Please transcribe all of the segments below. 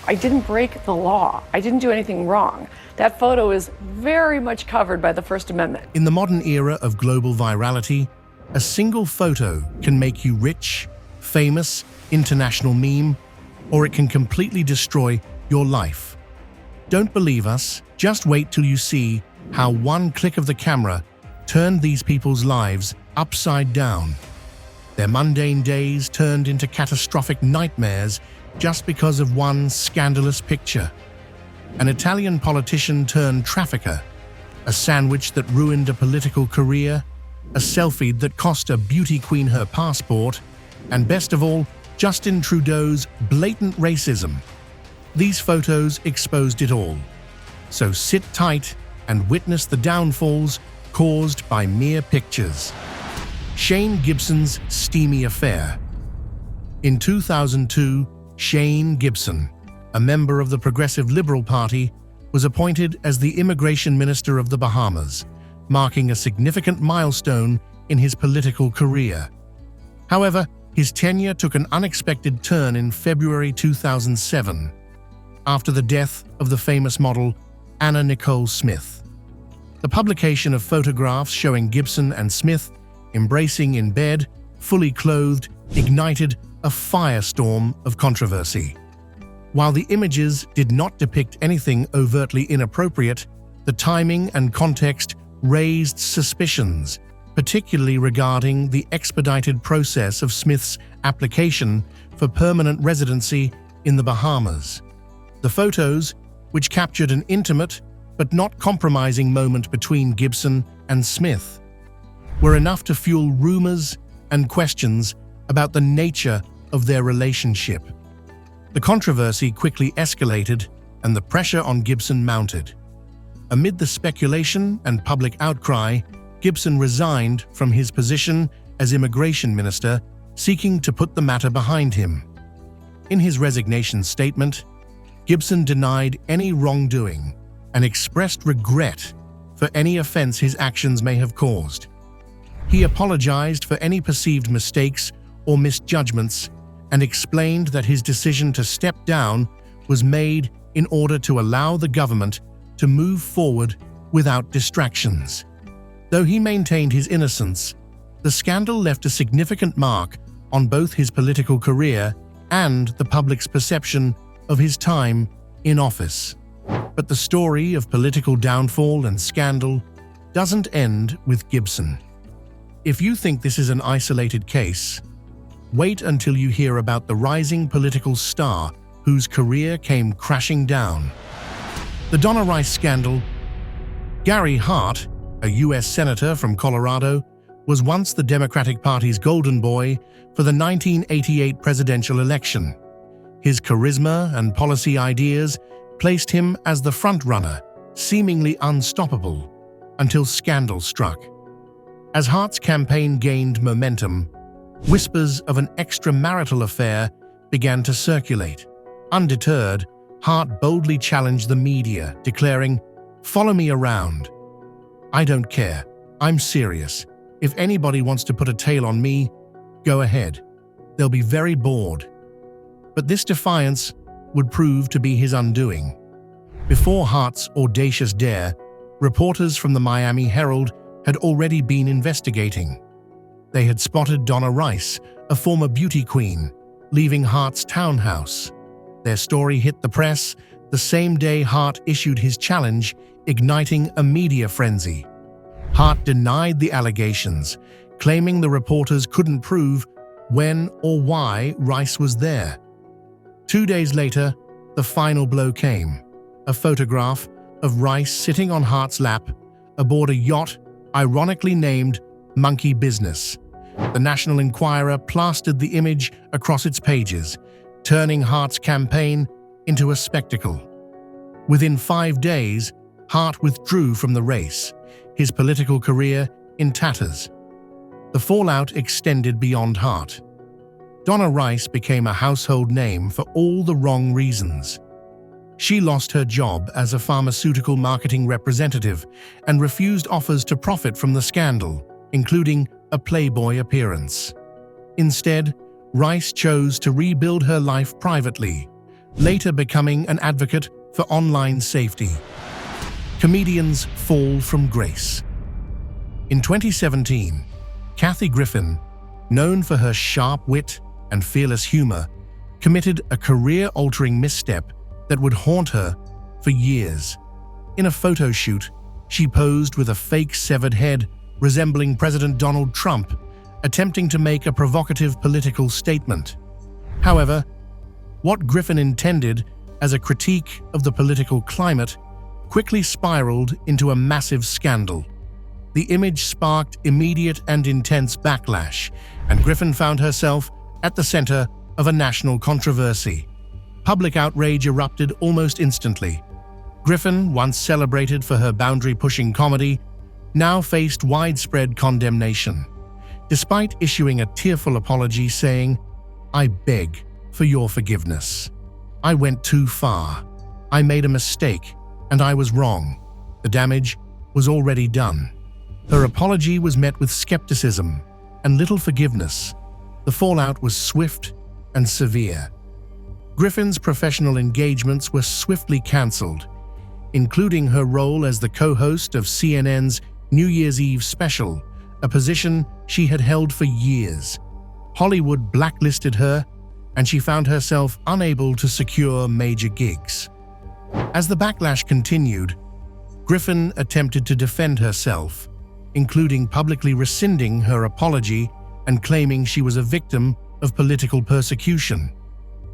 I didn't break the law. I didn't do anything wrong. That photo is very much covered by the First Amendment. In the modern era of global virality, a single photo can make you rich, famous, international meme, or it can completely destroy your life. Don't believe us? Just wait till you see how one click of the camera turned these people's lives upside down. Their mundane days turned into catastrophic nightmares just because of one scandalous picture. An Italian politician turned trafficker, a sandwich that ruined a political career, a selfie that cost a beauty queen her passport, and best of all, Justin Trudeau's blatant racism. These photos exposed it all. So sit tight and witness the downfalls caused by mere pictures. Shane Gibson's steamy affair. In 2002, Shane Gibson, a member of the Progressive Liberal Party, was appointed as the Immigration Minister of the Bahamas, marking a significant milestone in his political career. However, his tenure took an unexpected turn in February 2007, after the death of the famous model Anna Nicole Smith. The publication of photographs showing Gibson and Smith embracing in bed, fully clothed, ignited a firestorm of controversy. While the images did not depict anything overtly inappropriate, the timing and context raised suspicions, particularly regarding the expedited process of Smith's application for permanent residency in the Bahamas. The photos, which captured an intimate but not compromising moment between Gibson and Smith, were enough to fuel rumors and questions about the nature of their relationship. The controversy quickly escalated and the pressure on Gibson mounted. Amid the speculation and public outcry, Gibson resigned from his position as Immigration Minister, seeking to put the matter behind him. In his resignation statement, Gibson denied any wrongdoing and expressed regret for any offense his actions may have caused. He apologized for any perceived mistakes or misjudgments and explained that his decision to step down was made in order to allow the government to move forward without distractions. Though he maintained his innocence, the scandal left a significant mark on both his political career and the public's perception of his time in office. But the story of political downfall and scandal doesn't end with Gibson. If you think this is an isolated case, wait until you hear about the rising political star whose career came crashing down. The Donna Rice scandal. Gary Hart, a U.S. Senator from Colorado, was once the Democratic Party's golden boy for the 1988 presidential election. His charisma and policy ideas placed him as the frontrunner, seemingly unstoppable, until scandal struck. As Hart's campaign gained momentum, whispers of an extramarital affair began to circulate. Undeterred, Hart boldly challenged the media, declaring, "Follow me around. I don't care. I'm serious. If anybody wants to put a tail on me, go ahead. They'll be very bored." But this defiance would prove to be his undoing. Before Hart's audacious dare, reporters from the Miami Herald had already been investigating. They had spotted Donna Rice, a former beauty queen, leaving Hart's townhouse. Their story hit the press the same day Hart issued his challenge, igniting a media frenzy. Hart denied the allegations, claiming the reporters couldn't prove when or why Rice was there. 2 days later, the final blow came: a photograph of Rice sitting on Hart's lap aboard a yacht ironically named Monkey Business. The National Enquirer plastered the image across its pages, turning Hart's campaign into a spectacle. Within 5 days, Hart withdrew from the race, his political career in tatters. The fallout extended beyond Hart. Donna Rice became a household name for all the wrong reasons. She lost her job as a pharmaceutical marketing representative and refused offers to profit from the scandal, including a Playboy appearance. Instead, Rice chose to rebuild her life privately, later becoming an advocate for online safety. Comedians fall from grace. In 2017, Kathy Griffin, known for her sharp wit and fearless humor, committed a career-altering misstep that would haunt her for years. In a photo shoot, she posed with a fake severed head resembling President Donald Trump, attempting to make a provocative political statement. However, what Griffin intended as a critique of the political climate quickly spiraled into a massive scandal. The image sparked immediate and intense backlash, and Griffin found herself at the center of a national controversy. Public outrage erupted almost instantly. Griffin, once celebrated for her boundary-pushing comedy, now faced widespread condemnation. Despite issuing a tearful apology saying, "I beg for your forgiveness. I went too far. I made a mistake, and I was wrong. The damage was already done." Her apology was met with skepticism and little forgiveness. The fallout was swift and severe. Griffin's professional engagements were swiftly cancelled, including her role as the co-host of CNN's New Year's Eve special, a position she had held for years. Hollywood blacklisted her, and she found herself unable to secure major gigs. As the backlash continued, Griffin attempted to defend herself, including publicly rescinding her apology and claiming she was a victim of political persecution.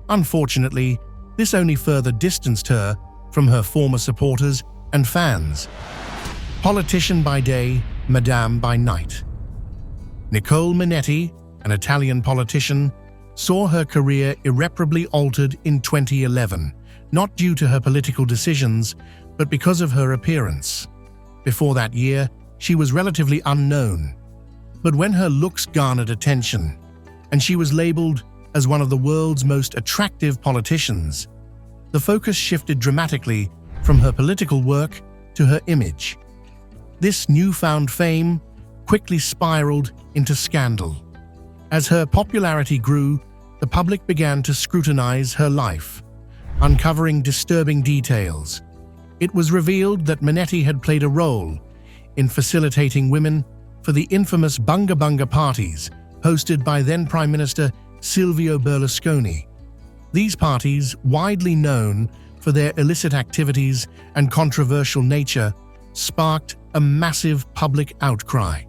Unfortunately, this only further distanced her from her former supporters and fans. Politician by day, Madame by night. Nicole Manetti, an Italian politician, saw her career irreparably altered in 2011, not due to her political decisions, but because of her appearance. Before that year, she was relatively unknown. But when her looks garnered attention, and she was labeled as one of the world's most attractive politicians, the focus shifted dramatically from her political work to her image. This newfound fame quickly spiraled into scandal. As her popularity grew, the public began to scrutinize her life, uncovering disturbing details. It was revealed that Manetti had played a role in facilitating women for the infamous Bunga Bunga parties hosted by then Prime Minister Silvio Berlusconi. These parties, widely known for their illicit activities and controversial nature, sparked a massive public outcry.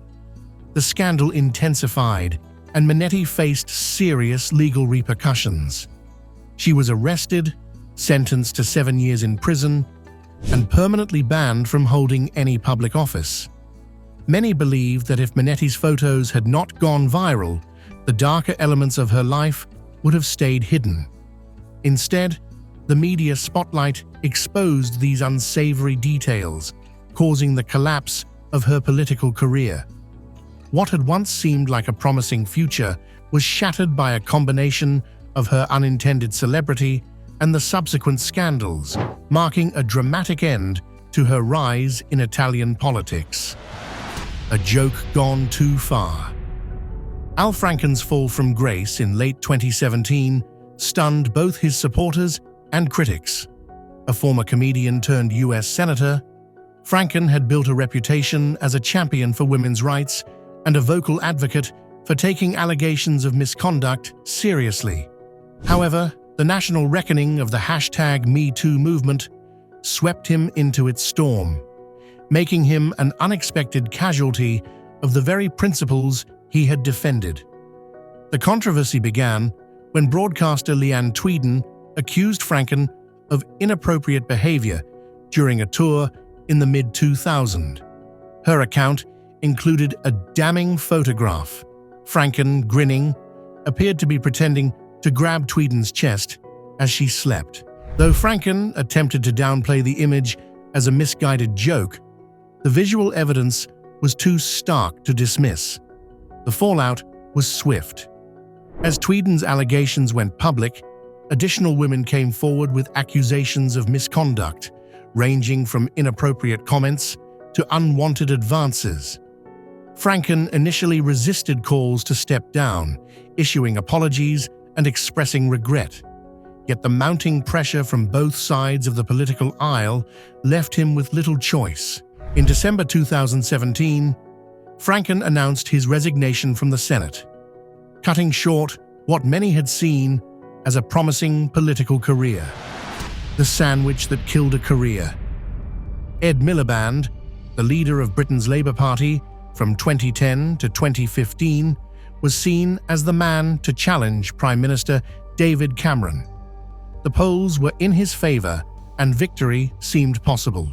The scandal intensified, and Manetti faced serious legal repercussions. She was arrested, sentenced to 7 years in prison, and permanently banned from holding any public office. Many believe that if Manetti's photos had not gone viral, the darker elements of her life would have stayed hidden. Instead, the media spotlight exposed these unsavory details, causing the collapse of her political career. What had once seemed like a promising future was shattered by a combination of her unintended celebrity and the subsequent scandals, marking a dramatic end to her rise in Italian politics. A joke gone too far. Al Franken's fall from grace in late 2017 stunned both his supporters and critics. A former comedian turned US Senator, Franken had built a reputation as a champion for women's rights and a vocal advocate for taking allegations of misconduct seriously. However, the national reckoning of the #MeToo movement swept him into its storm, making him an unexpected casualty of the very principles he had defended. The controversy began when broadcaster Leanne Tweeden accused Franken of inappropriate behavior during a tour in the mid-2000s. Her account included a damning photograph. Franken, grinning, appeared to be pretending to grab Tweeden's chest as she slept. Though Franken attempted to downplay the image as a misguided joke, the visual evidence was too stark to dismiss. The fallout was swift. As Tweeden's allegations went public, additional women came forward with accusations of misconduct, ranging from inappropriate comments to unwanted advances. Franken initially resisted calls to step down, issuing apologies and expressing regret. Yet the mounting pressure from both sides of the political aisle left him with little choice. In December 2017, Franken announced his resignation from the Senate, cutting short what many had seen as a promising political career. The sandwich that killed a career. Ed Miliband, the leader of Britain's Labour Party from 2010 to 2015, was seen as the man to challenge Prime Minister David Cameron. The polls were in his favour and victory seemed possible.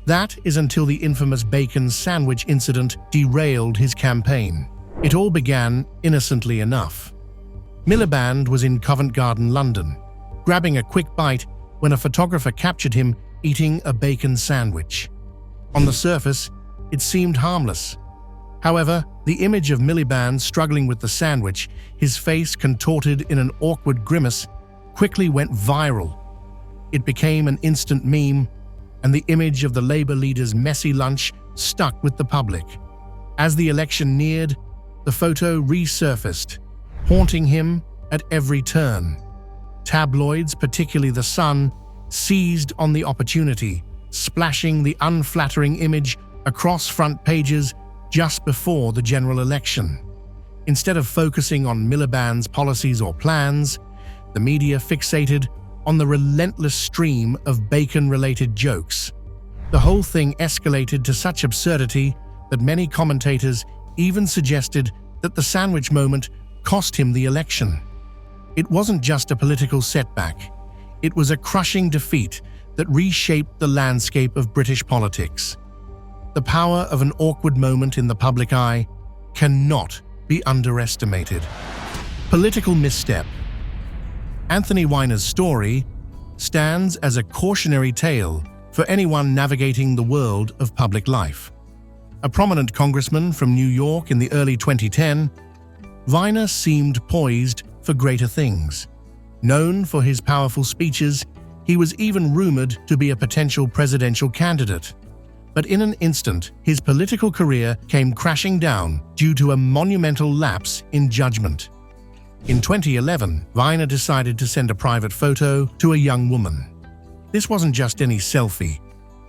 That is until the infamous bacon sandwich incident derailed his campaign. It all began innocently enough. Miliband was in Covent Garden, London, grabbing a quick bite when a photographer captured him eating a bacon sandwich. On the surface, it seemed harmless. However, the image of Miliband struggling with the sandwich, his face contorted in an awkward grimace, quickly went viral. It became an instant meme, and the image of the Labour leader's messy lunch stuck with the public. As the election neared, the photo resurfaced, haunting him at every turn. Tabloids, particularly The Sun, seized on the opportunity, splashing the unflattering image across front pages just before the general election. Instead of focusing on Miliband's policies or plans, the media fixated on the relentless stream of bacon-related jokes. The whole thing escalated to such absurdity that many commentators even suggested that the sandwich moment cost him the election. It wasn't just a political setback. It was a crushing defeat that reshaped the landscape of British politics. The power of an awkward moment in the public eye cannot be underestimated. Political misstep. Anthony Weiner's story stands as a cautionary tale for anyone navigating the world of public life. A prominent congressman from New York in the early 2010s, Weiner seemed poised for greater things. Known for his powerful speeches, he was even rumored to be a potential presidential candidate. But in an instant, his political career came crashing down due to a monumental lapse in judgment. In 2011, Weiner decided to send a private photo to a young woman. This wasn't just any selfie.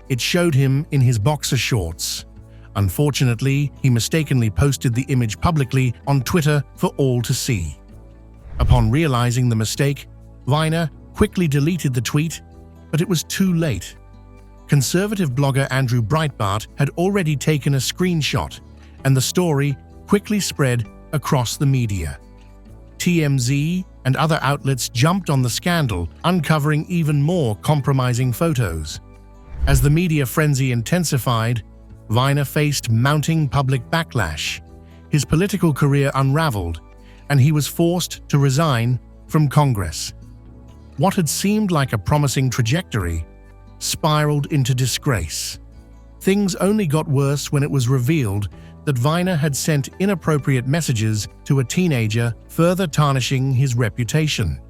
It showed him in his boxer shorts. Unfortunately, he mistakenly posted the image publicly on Twitter for all to see. Upon realizing the mistake, Weiner quickly deleted the tweet, but it was too late. Conservative blogger Andrew Breitbart had already taken a screenshot, and the story quickly spread across the media. TMZ and other outlets jumped on the scandal, uncovering even more compromising photos. As the media frenzy intensified, Weiner faced mounting public backlash. His political career unraveled, and he was forced to resign from Congress. What had seemed like a promising trajectory spiraled into disgrace. Things only got worse when it was revealed that Weiner had sent inappropriate messages to a teenager, further tarnishing his reputation.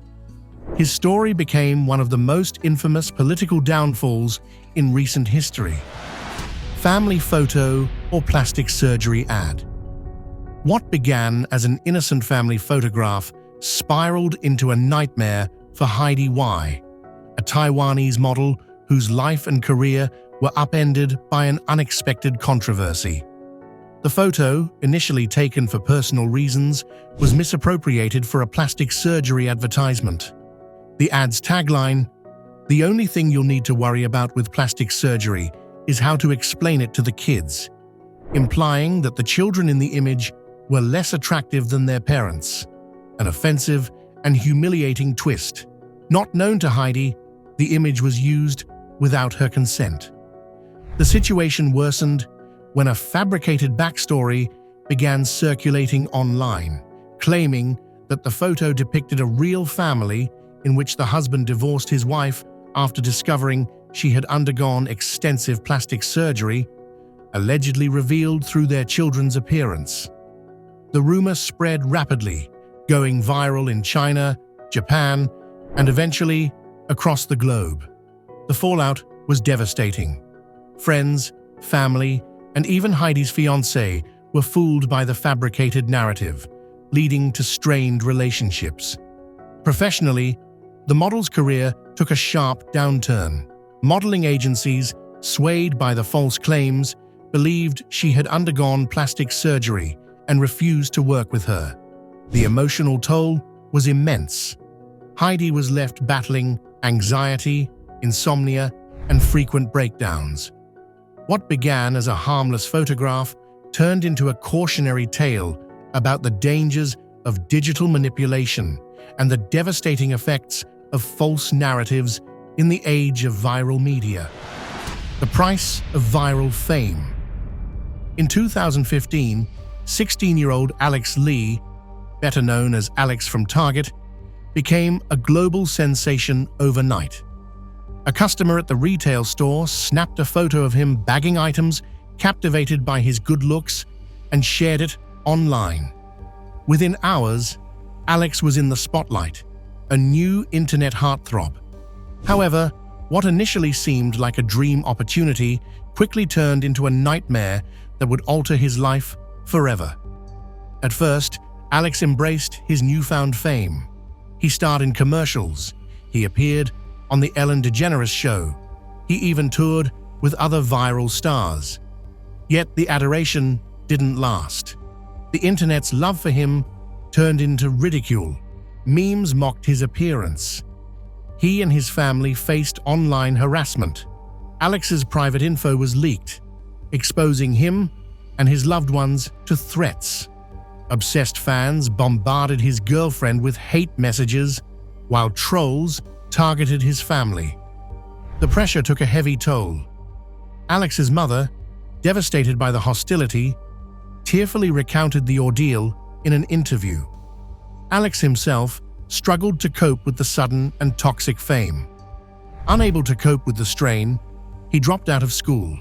His story became one of the most infamous political downfalls in recent history. Family photo or plastic surgery ad. What began as an innocent family photograph spiraled into a nightmare for Heidi Yeh, a Taiwanese model whose life and career were upended by an unexpected controversy. The photo, initially taken for personal reasons, was misappropriated for a plastic surgery advertisement. The ad's tagline, "The only thing you'll need to worry about with plastic surgery is how to explain it to the kids," implying that the children in the image were less attractive than their parents. An offensive and humiliating twist. Not known to Heidi, the image was used without her consent. The situation worsened when a fabricated backstory began circulating online, claiming that the photo depicted a real family in which the husband divorced his wife after discovering she had undergone extensive plastic surgery, allegedly revealed through their children's appearance. The rumor spread rapidly, going viral in China, Japan, and eventually across the globe. The fallout was devastating. Friends, family, and even Heidi's fiancé were fooled by the fabricated narrative, leading to strained relationships. Professionally, the model's career took a sharp downturn. Modeling agencies, swayed by the false claims, believed she had undergone plastic surgery and refused to work with her. The emotional toll was immense. Heidi was left battling anxiety, insomnia, and frequent breakdowns. What began as a harmless photograph turned into a cautionary tale about the dangers of digital manipulation and the devastating effects of false narratives in the age of viral media. The price of viral fame. In 2015, 16-year-old Alex Lee, better known as Alex from Target, became a global sensation overnight. A customer at the retail store snapped a photo of him bagging items, captivated by his good looks, and shared it online. Within hours, Alex was in the spotlight, a new internet heartthrob. However, what initially seemed like a dream opportunity quickly turned into a nightmare that would alter his life forever. At first, Alex embraced his newfound fame. He starred in commercials. He appeared on The Ellen DeGeneres Show. He even toured with other viral stars. Yet the adoration didn't last. The internet's love for him turned into ridicule. Memes mocked his appearance. He and his family faced online harassment. Alex's private info was leaked, exposing him and his loved ones to threats. Obsessed fans bombarded his girlfriend with hate messages, while trolls targeted his family. The pressure took a heavy toll. Alex's mother, devastated by the hostility, tearfully recounted the ordeal in an interview. Alex himself struggled to cope with the sudden and toxic fame. Unable to cope with the strain, he dropped out of school.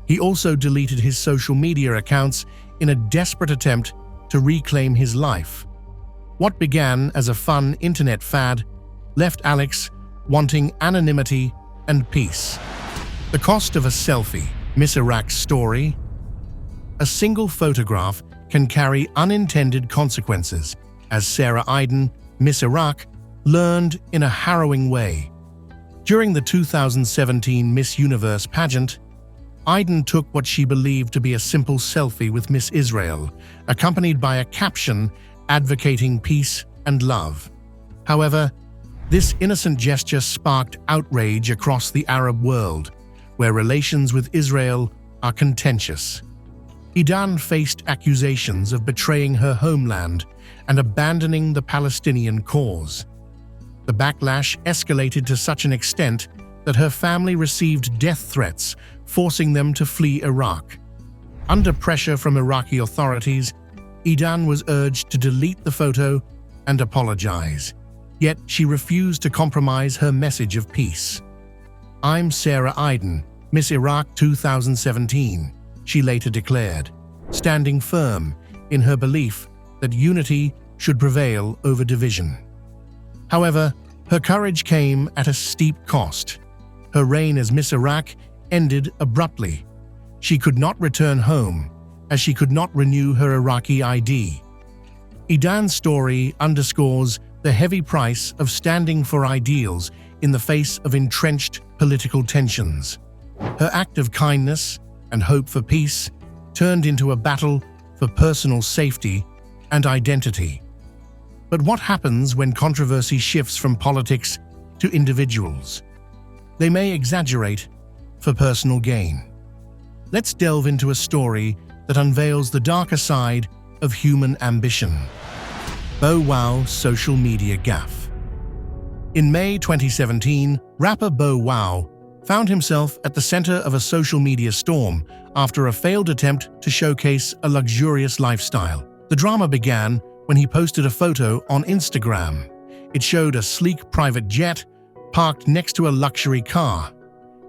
He also deleted his social media accounts in a desperate attempt to reclaim his life. What began as a fun internet fad left Alex wanting anonymity and peace. The cost of a selfie. Miss Iraq's story. A single photograph can carry unintended consequences, as Sarah Idan, Miss Iraq, learned in a harrowing way. During the 2017 Miss Universe pageant, Idan took what she believed to be a simple selfie with Miss Israel, accompanied by a caption advocating peace and love. However, this innocent gesture sparked outrage across the Arab world, where relations with Israel are contentious. Idan faced accusations of betraying her homeland and abandoning the Palestinian cause. The backlash escalated to such an extent that her family received death threats, forcing them to flee Iraq. Under pressure from Iraqi authorities, Idan was urged to delete the photo and apologize. Yet she refused to compromise her message of peace. "I'm Sarah Idan, Miss Iraq 2017, she later declared, standing firm in her belief that unity should prevail over division. However, her courage came at a steep cost. Her reign as Miss Iraq ended abruptly. She could not return home, as she could not renew her Iraqi ID. Idan's story underscores the heavy price of standing for ideals in the face of entrenched political tensions. Her act of kindness and hope for peace turned into a battle for personal safety and identity. But what happens when controversy shifts from politics to individuals? They may exaggerate for personal gain. Let's delve into a story that unveils the darker side of human ambition. Bow Wow's social media gaffe. In May 2017, rapper Bow Wow found himself at the center of a social media storm after a failed attempt to showcase a luxurious lifestyle. The drama began when he posted a photo on Instagram. It showed a sleek private jet parked next to a luxury car.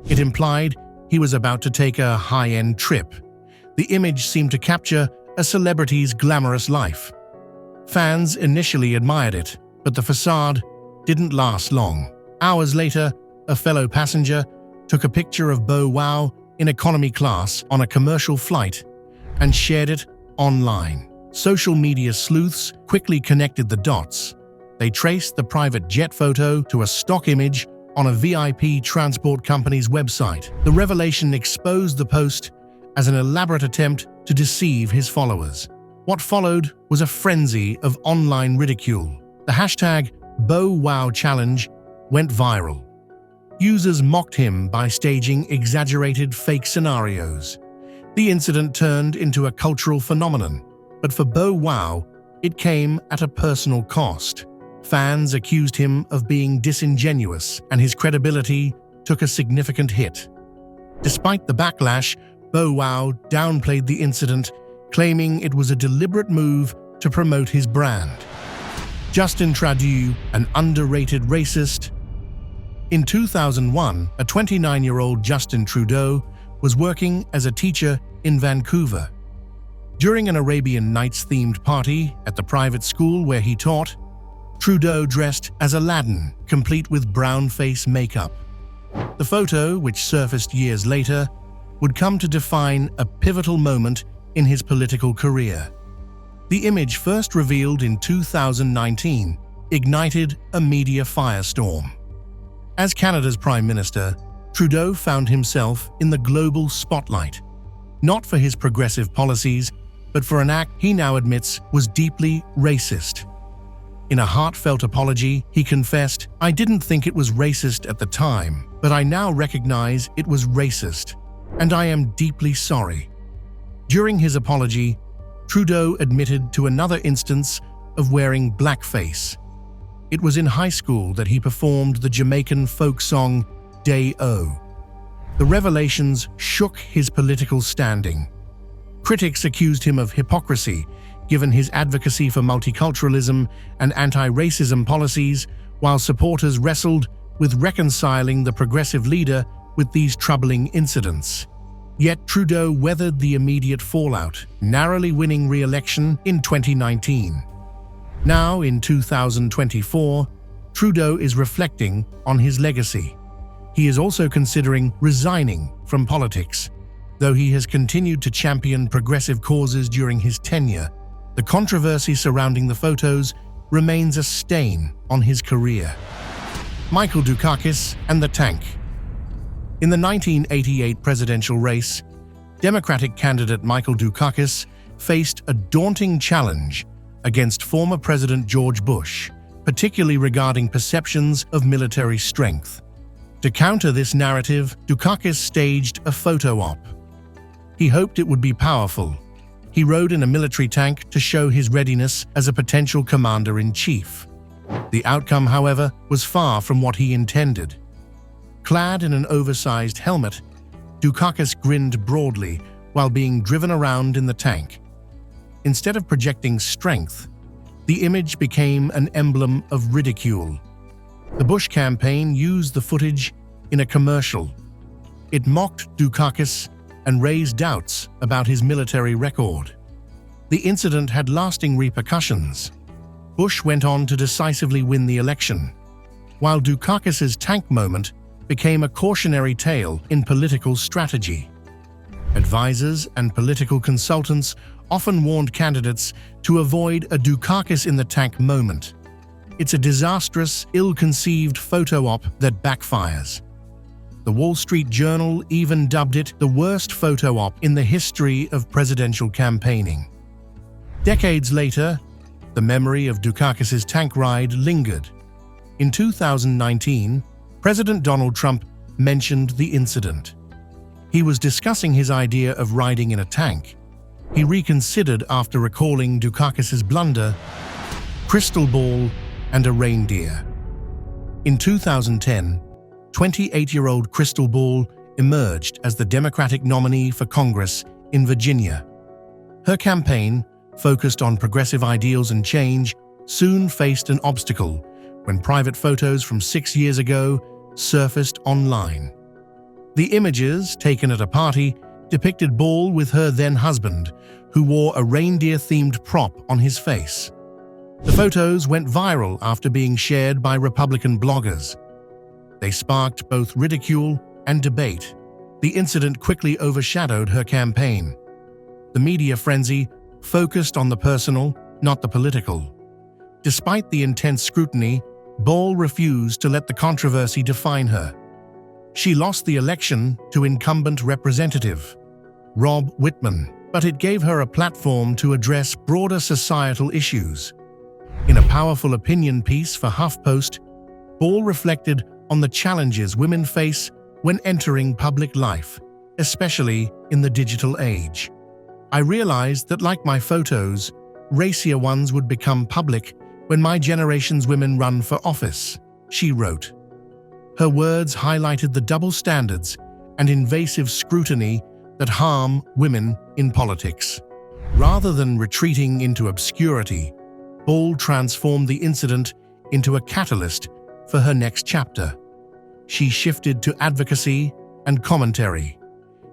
It implied he was about to take a high-end trip. The image seemed to capture a celebrity's glamorous life. Fans initially admired it, but the facade didn't last long. Hours later, a fellow passenger took a picture of Bow Wow in economy class on a commercial flight and shared it online. Social media sleuths quickly connected the dots. They traced the private jet photo to a stock image on a VIP transport company's website. The revelation exposed the post as an elaborate attempt to deceive his followers. What followed was a frenzy of online ridicule. The hashtag #BowWowChallenge went viral. Users mocked him by staging exaggerated fake scenarios. The incident turned into a cultural phenomenon, but for Bow Wow, it came at a personal cost. Fans accused him of being disingenuous, and his credibility took a significant hit. Despite the backlash, Bow Wow downplayed the incident, claiming it was a deliberate move to promote his brand. Justin Trudeau, an underrated racist. In 2001, a 29-year-old Justin Trudeau was working as a teacher in Vancouver. During an Arabian Nights-themed party at the private school where he taught, Trudeau dressed as Aladdin, complete with brownface makeup. The photo, which surfaced years later, would come to define a pivotal moment in his political career. The image, first revealed in 2019, ignited a media firestorm. As Canada's Prime Minister, Trudeau found himself in the global spotlight, not for his progressive policies, but for an act he now admits was deeply racist. In a heartfelt apology, he confessed, "I didn't think it was racist at the time, but I now recognize it was racist, and I am deeply sorry." During his apology, Trudeau admitted to another instance of wearing blackface. It was in high school that he performed the Jamaican folk song Day-O. The revelations shook his political standing. Critics accused him of hypocrisy, given his advocacy for multiculturalism and anti-racism policies, while supporters wrestled with reconciling the progressive leader with these troubling incidents. Yet Trudeau weathered the immediate fallout, narrowly winning re-election in 2019. Now, in 2024, Trudeau is reflecting on his legacy. He is also considering resigning from politics. Though he has continued to champion progressive causes during his tenure, the controversy surrounding the photos remains a stain on his career. Michael Dukakis and the tank. In the 1988 presidential race, Democratic candidate Michael Dukakis faced a daunting challenge against former President George Bush, particularly regarding perceptions of military strength. To counter this narrative, Dukakis staged a photo op. He hoped it would be powerful. He rode in a military tank to show his readiness as a potential commander-in-chief. The outcome, however, was far from what he intended. Clad in an oversized helmet, Dukakis grinned broadly while being driven around in the tank. Instead of projecting strength, the image became an emblem of ridicule. The Bush campaign used the footage in a commercial. It mocked Dukakis and raised doubts about his military record. The incident had lasting repercussions. Bush went on to decisively win the election, while Dukakis's tank moment became a cautionary tale in political strategy. Advisors and political consultants often warned candidates to avoid a Dukakis in the tank moment. It's a disastrous, ill-conceived photo op that backfires. The Wall Street Journal even dubbed it the worst photo op in the history of presidential campaigning. Decades later, the memory of Dukakis's tank ride lingered. In 2019, President Donald Trump mentioned the incident. He was discussing his idea of riding in a tank. He reconsidered after recalling Dukakis's blunder, Krystal Ball, and a reindeer. In 2010, 28-year-old Krystal Ball emerged as the Democratic nominee for Congress in Virginia. Her campaign, focused on progressive ideals and change, soon faced an obstacle when private photos from 6 years ago surfaced online. The images, taken at a party, depicted Ball with her then-husband, who wore a reindeer-themed prop on his face. The photos went viral after being shared by Republican bloggers. They sparked both ridicule and debate. The incident quickly overshadowed her campaign. The media frenzy focused on the personal, not the political. Despite the intense scrutiny, Ball refused to let the controversy define her. She lost the election to incumbent representative Rob Whitman, but it gave her a platform to address broader societal issues. In a powerful opinion piece for HuffPost, Ball reflected on the challenges women face when entering public life, especially in the digital age. "I realized that, like my photos, racier ones would become public when my generation's women run for office," she wrote. Her words highlighted the double standards and invasive scrutiny that harm women in politics. Rather than retreating into obscurity, Ball transformed the incident into a catalyst for her next chapter. She shifted to advocacy and commentary.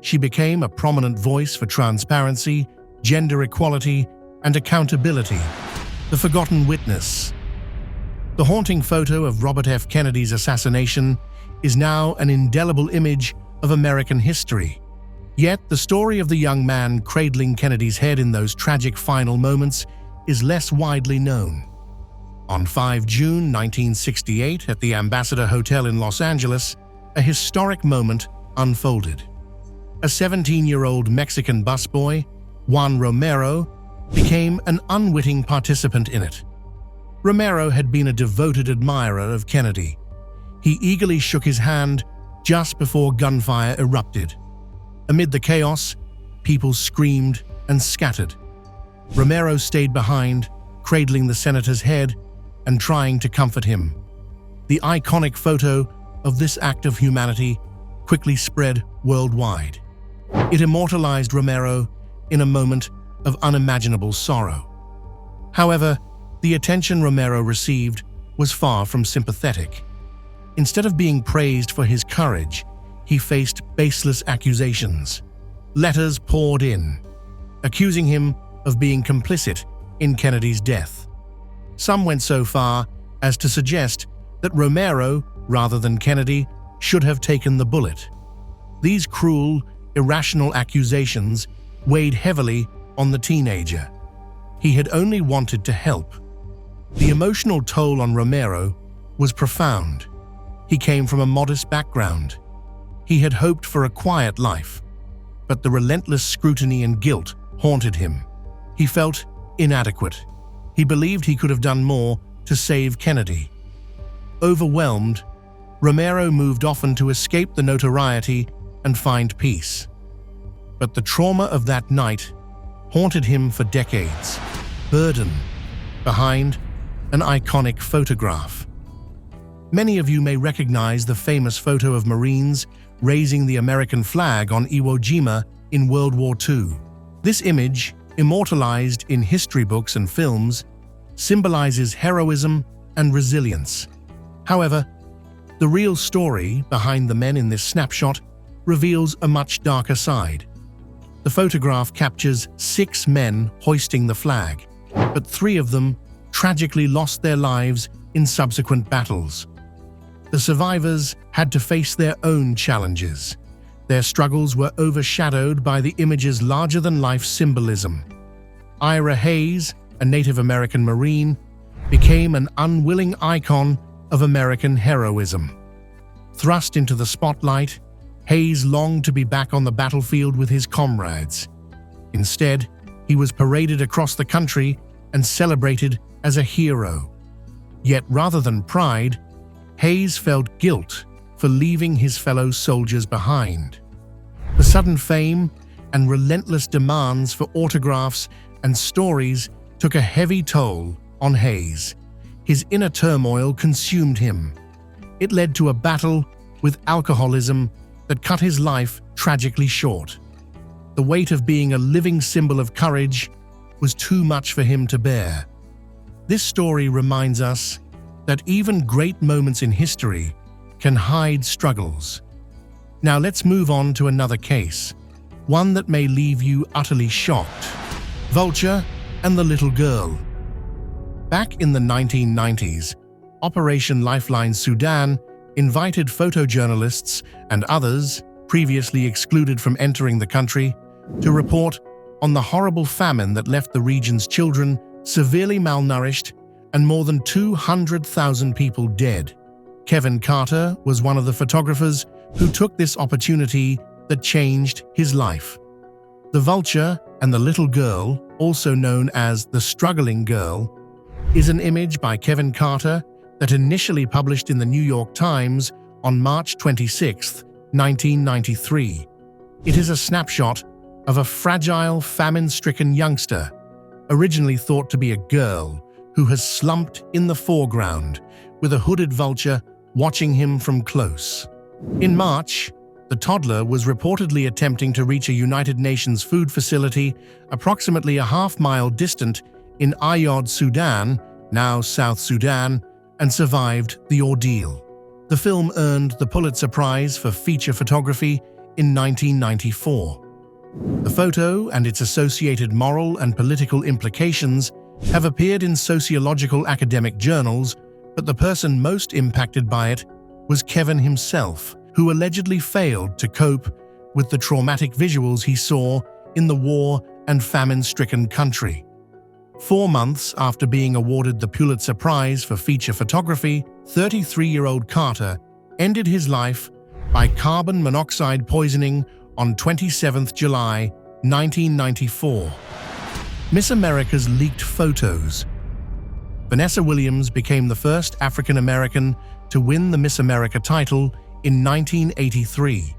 She became a prominent voice for transparency, gender equality, and accountability. The forgotten witness. The haunting photo of Robert F. Kennedy's assassination is now an indelible image of American history. Yet the story of the young man cradling Kennedy's head in those tragic final moments is less widely known. On 5 June 1968, at the Ambassador Hotel in Los Angeles, a historic moment unfolded. A 17-year-old Mexican busboy, Juan Romero, became an unwitting participant in it. Romero had been a devoted admirer of Kennedy. He eagerly shook his hand just before gunfire erupted. Amid the chaos, people screamed and scattered. Romero stayed behind, cradling the senator's head and trying to comfort him. The iconic photo of this act of humanity quickly spread worldwide. It immortalized Romero in a moment of unimaginable sorrow. However, the attention Romero received was far from sympathetic. Instead of being praised for his courage, he faced baseless accusations. Letters poured in, accusing him of being complicit in Kennedy's death. Some went so far as to suggest that Romero, rather than Kennedy, should have taken the bullet. These cruel, irrational accusations weighed heavily on the teenager. He had only wanted to help. The emotional toll on Romero was profound. He came from a modest background. He had hoped for a quiet life, but the relentless scrutiny and guilt haunted him. He felt inadequate. He believed he could have done more to save Kennedy. Overwhelmed, Romero moved often to escape the notoriety and find peace. But the trauma of that night haunted him for decades, burdened behind an iconic photograph. Many of you may recognize the famous photo of Marines raising the American flag on Iwo Jima in World War II. This image, immortalized in history books and films, symbolizes heroism and resilience. However, the real story behind the men in this snapshot reveals a much darker side. The photograph captures 6 men hoisting the flag, but 3 of them tragically lost their lives in subsequent battles. The survivors had to face their own challenges. Their struggles were overshadowed by the image's larger-than-life symbolism. Ira Hayes, a Native American Marine, became an unwilling icon of American heroism. Thrust into the spotlight, Hayes longed to be back on the battlefield with his comrades. Instead, he was paraded across the country and celebrated as a hero. Yet rather than pride, Hayes felt guilt for leaving his fellow soldiers behind. The sudden fame and relentless demands for autographs and stories took a heavy toll on Hayes. His inner turmoil consumed him. It led to a battle with alcoholism that cut his life tragically short. The weight of being a living symbol of courage was too much for him to bear. This story reminds us that even great moments in history can hide struggles. Now let's move on to another case, one that may leave you utterly shocked. Vulture and the little girl. Back in the 1990s, Operation Lifeline Sudan invited photojournalists and others previously excluded from entering the country to report on the horrible famine that left the region's children severely malnourished and more than 200,000 people dead. Kevin Carter was one of the photographers who took this opportunity that changed his life. The vulture and the little girl, also known as the struggling girl, is an image by Kevin Carter that initially published in the New York Times on March 26, 1993. It is a snapshot of a fragile, famine-stricken youngster, originally thought to be a girl, who has slumped in the foreground, with a hooded vulture watching him from close. In March, the toddler was reportedly attempting to reach a United Nations food facility approximately a half-mile distant in Ayod, Sudan, now South Sudan, and survived the ordeal. The film earned the Pulitzer Prize for feature photography in 1994. The photo and its associated moral and political implications have appeared in sociological academic journals, but the person most impacted by it was Kevin himself, who allegedly failed to cope with the traumatic visuals he saw in the war and famine-stricken country. 4 months after being awarded the Pulitzer Prize for feature photography, 33-year-old Carter ended his life by carbon monoxide poisoning on 27 July 1994. Miss America's leaked photos. Vanessa Williams became the first African American to win the Miss America title in 1983.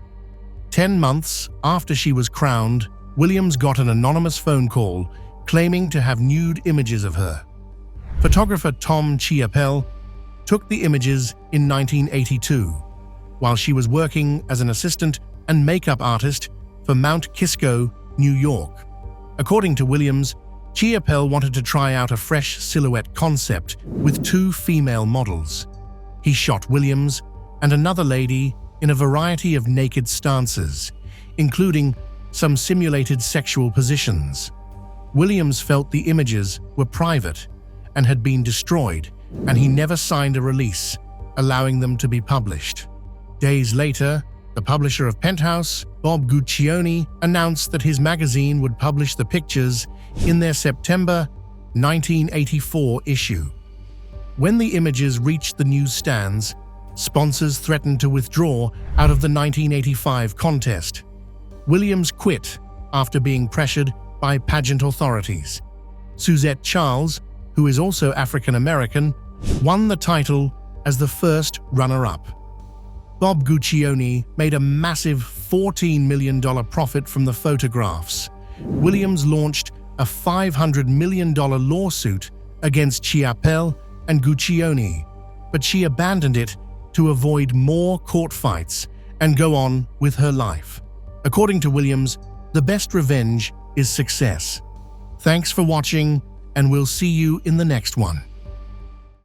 10 months after she was crowned, Williams got an anonymous phone call claiming to have nude images of her. Photographer Tom Chiapel took the images in 1982, while she was working as an assistant and makeup artist for Mount Kisco, New York. According to Williams, Chiapel wanted to try out a fresh silhouette concept with 2 female models. He shot Williams and another lady in a variety of naked stances, including some simulated sexual positions. Williams felt the images were private and had been destroyed, and he never signed a release, allowing them to be published. Days later, the publisher of Penthouse, Bob Guccione, announced that his magazine would publish the pictures in their September 1984 issue. When the images reached the newsstands, sponsors threatened to withdraw out of the 1985 contest. Williams quit after being pressured by pageant authorities. Suzette Charles, who is also African American, won the title as the first runner-up. Bob Guccione made a massive $14 million profit from the photographs. Williams launched a $500 million lawsuit against Chiapel and Guccione, but she abandoned it to avoid more court fights and go on with her life. According to Williams, the best revenge is success. Thanks for watching, and we'll see you in the next one.